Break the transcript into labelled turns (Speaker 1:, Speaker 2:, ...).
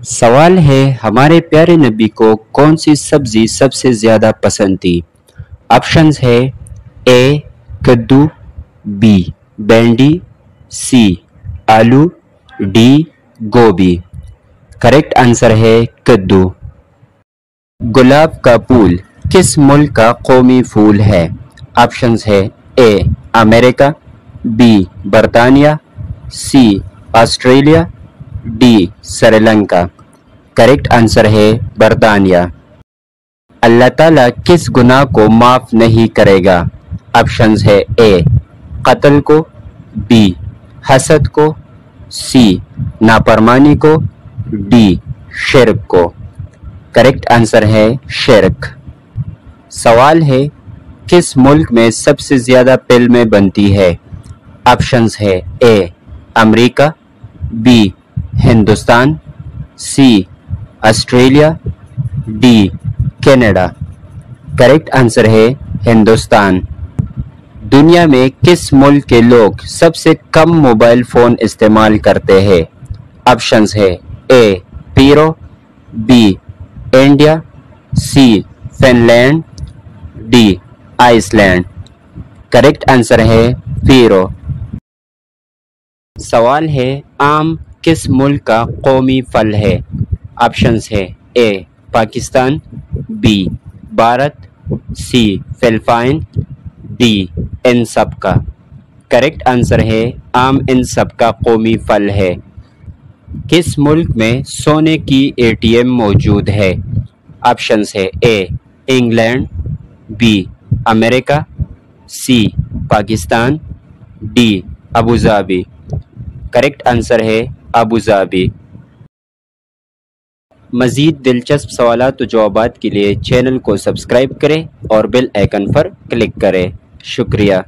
Speaker 1: सवाल है, हमारे प्यारे नबी को कौन सी सब्जी सबसे ज़्यादा पसंद थी? ऑप्शंस है ए कद्दू, बी भिंडी, सी आलू, डी गोभी। करेक्ट आंसर है कद्दू। गुलाब का फूल किस मुल्क का कौमी फूल है? ऑप्शंस है ए अमेरिका, बी बरतानिया, C Australia, D Sri Lanka. Correct answer है बरतानिया। अल्लाह ताला किस गुनाह को माफ नहीं करेगा? ऑप्शंस है ए कत्ल को, बी हसद को, सी नाफरमानी को, डी शिर्क को। करेक्ट आंसर है शिर्क। सवाल है, किस मुल्क में सबसे ज्यादा फिल्में बनती है? ऑप्शंस है A America, B Hindustan, C Australia, D Canada. Correct answer है हिंदुस्तान। दुनिया में किस मुल्क के लोग सबसे कम मोबाइल फोन इस्तेमाल करते हैं? ऑप्शंस है A Peru, B India, C Finland, D Iceland. Correct answer है पीरो। सवाल है, आम किस मुल्क का कौमी फल है? ऑप्शंस है ए पाकिस्तान, बी भारत, सी फिलिपाइन, डी इन सब का। करेक्ट आंसर है आम इन सब का कौमी फल है। किस मुल्क में सोने की एटीएम मौजूद है? ऑप्शंस है A England, B America, C Pakistan, D Abu Dhabi. Correct answer है अबू धाबी। मज़ीद दिलचस्प सवालात व जवाबात के लिए चैनल को सब्सक्राइब करें और बेल आइकन पर क्लिक करें। शुक्रिया।